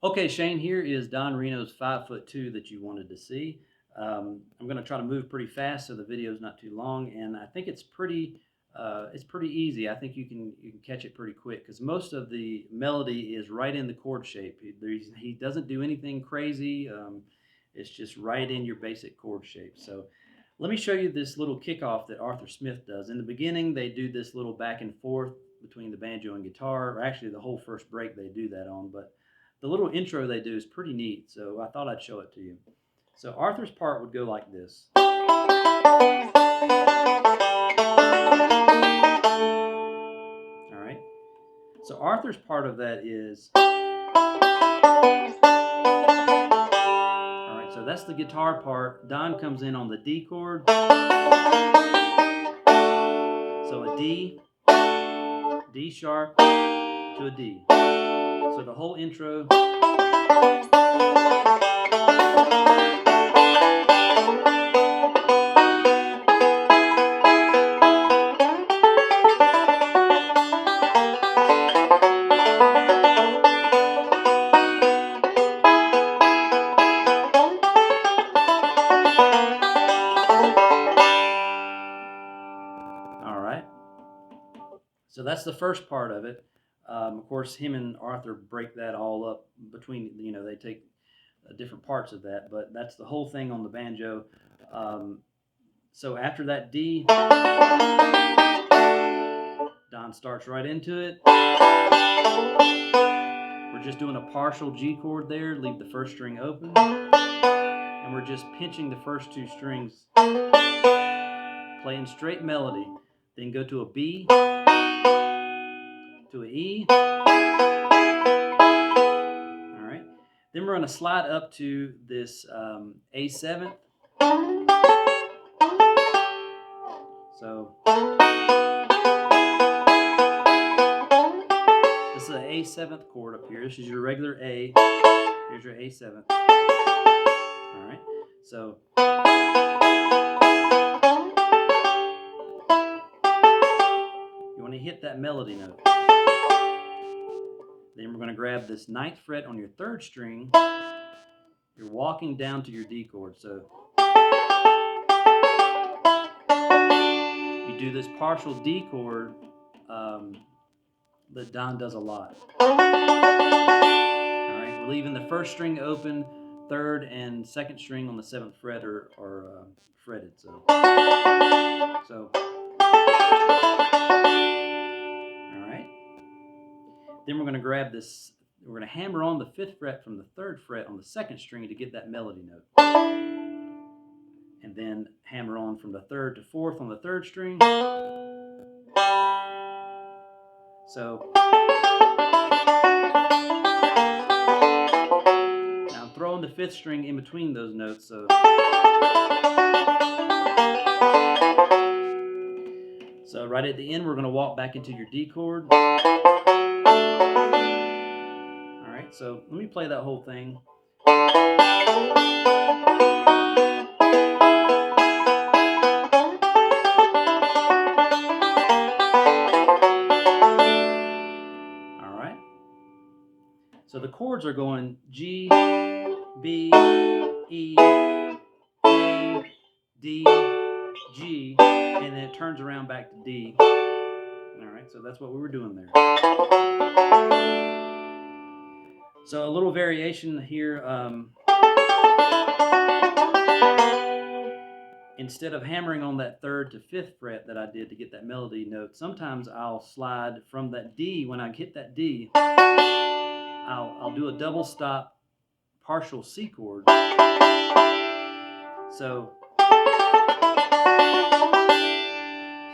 Okay, Shane, here is Don Reno's 5'2" that you wanted to see. I'm going to try to move pretty fast so the video is not too long, and I think it's pretty easy. I think you can catch it pretty quick because most of the melody is right in the chord shape. He doesn't do anything crazy. It's just right in your basic chord shape. So let me show you this little kickoff that Arthur Smith does. In the beginning, they do this little back and forth between the banjo and guitar, or actually the whole first break they do that on, but the little intro they do is pretty neat, so I thought I'd show it to you. So Arthur's part would go like this. All right. So Arthur's part of that is. All right. So that's the guitar part. Don comes in on the D chord. So a D, D sharp to a D. So the whole intro. All right. So that's the first part of it. Of course, him and Arthur break that all up between, they take different parts of that, but that's the whole thing on the banjo. So after that D, Don starts right into it. We're just doing a partial G chord there, leave the first string open, and we're just pinching the first two strings, playing straight melody, then go to a B, to an E. All right. Then we're going to slide up to this A7. So this is an A7th chord up here. This is your regular A. Here's your A7. All right. So you want to hit that melody note. Then we're going to grab this 9th fret on your 3rd string. You're walking down to your D chord. So you do this partial D chord that Don does a lot. All right, we're leaving the 1st string open, 3rd and 2nd string on the 7th fret are fretted. So all right. Then we're going to grab this. We're going to hammer on the 5th fret from the 3rd fret on the 2nd string to get that melody note. And then hammer on from the 3rd to 4th on the 3rd string. So now I'm throwing the 5th string in between those notes. So right at the end, we're going to walk back into your D chord. All right, so let me play that whole thing. All right. So the chords are going G, B, E, A, D, G, and then it turns around back to D. All right, so that's what we were doing there. So a little variation here. Instead of hammering on that 3rd to 5th fret that I did to get that melody note, sometimes I'll slide from that D. When I hit that D, I'll do a double stop partial C chord. So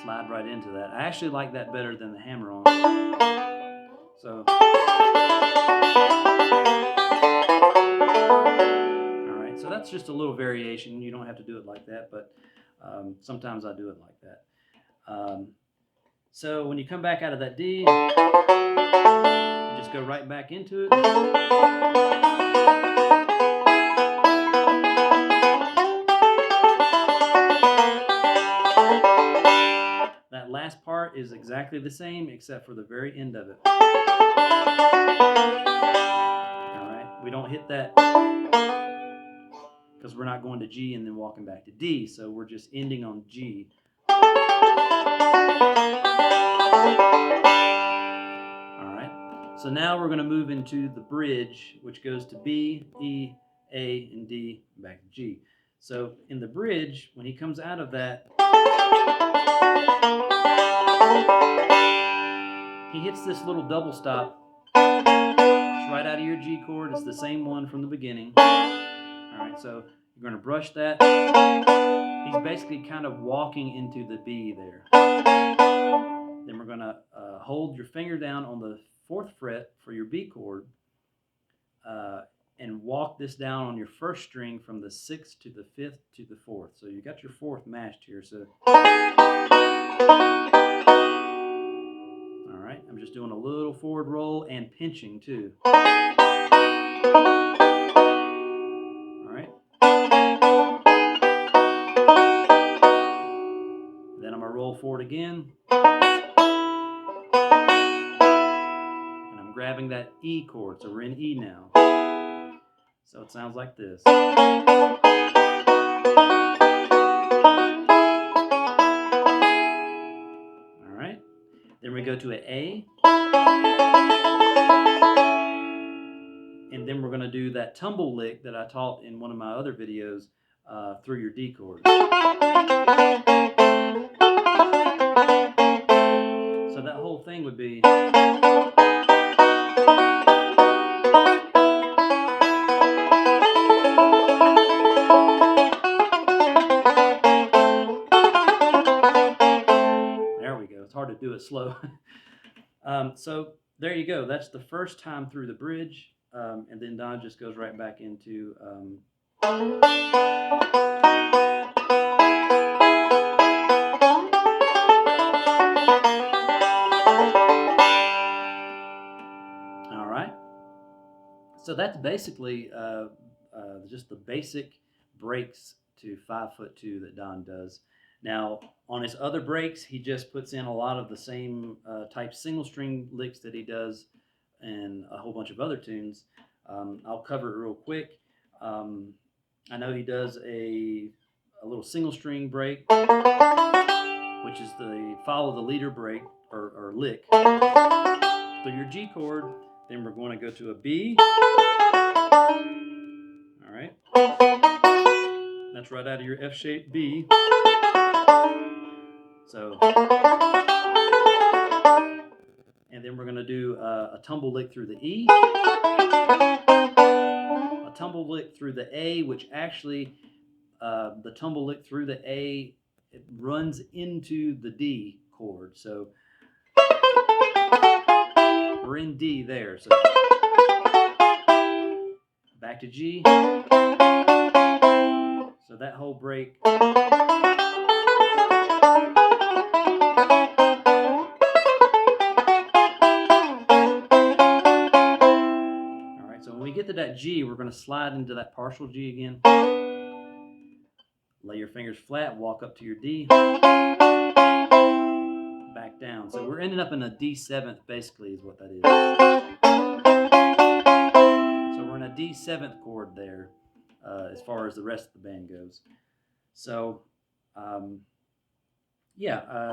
slide right into that. I actually like that better than the hammer on. So all right, so that's just a little variation. You don't have to do it like that, but sometimes I do it like that. So when you come back out of that D, you just go right back into it. That last part is exactly the same except for the very end of it. All right. don't hit that because we're not going to G and then walking back to D, so we're just ending on G. All right, so now we're going to move into the bridge, which goes to B, E, A, and D, back to G. So in the bridge, when he comes out of that, he hits this little double stop. It's right out of your G chord. It's the same one from the beginning. All right, so you're going to brush that. He's basically kind of walking into the B there. Then we're going to hold your finger down on the 4th fret for your B chord and walk this down on your 1st string from the 6th to the 5th to the 4th. So you got your 4th matched here. So, all right, I'm just doing a little forward roll and pinching too. All right. Then I'm going to roll forward again. And I'm grabbing that E chord, so we're in E now. So it sounds like this. All right. Then we go to an A. And then we're going to do that tumble lick that I taught in one of my other videos through your D chord. So that whole thing would be. There we go. It's hard to do it slow. So there you go. That's the first time through the bridge. And then Don just goes right back into all right. So that's basically just the basic breaks to 5'2" that Don does. Now, on his other breaks, he just puts in a lot of the same type single string licks that he does and a whole bunch of other tunes. I'll cover it real quick. I know he does a little single string break, which is the follow the leader break or lick. So your G chord, then we're going to go to a B. All right. That's right out of your F-shaped B. So, and then we're going to do a tumble lick through the E, a tumble lick through the A, which actually the tumble lick through the A, it runs into the D chord. So we're in D there. So back to G. So that whole break. So when we get to that G, we're going to slide into that partial G again. Lay your fingers flat, walk up to your D, back down. So we're ending up in a D7th, basically, is what that is. So we're in a D7th chord there, as far as the rest of the band goes. So,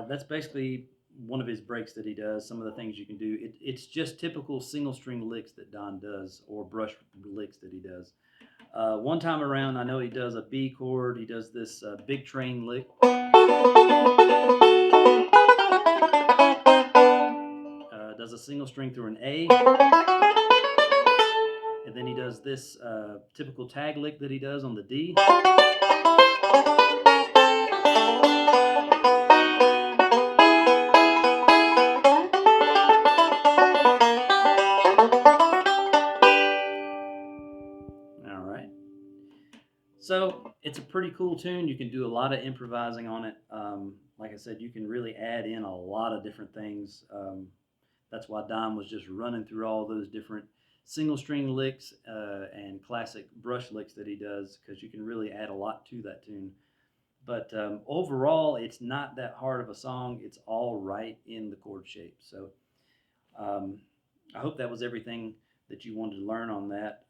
that's basically one of his breaks that he does, some of the things you can do. It's just typical single string licks that Don does, or brush licks that he does. One time around, I know he does a B chord. He does this big train lick. Does a single string through an A. And then he does this typical tag lick that he does on the D. So it's a pretty cool tune. You can do a lot of improvising on it. Like I said, you can really add in a lot of different things. That's why Don was just running through all those different single string licks and classic brush licks that he does, because you can really add a lot to that tune. But overall, it's not that hard of a song. It's all right in the chord shape. So I hope that was everything that you wanted to learn on that.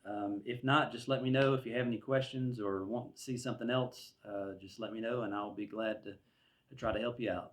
If not, just let me know. If you have any questions or want to see something else, just let me know, and I'll be glad to try to help you out.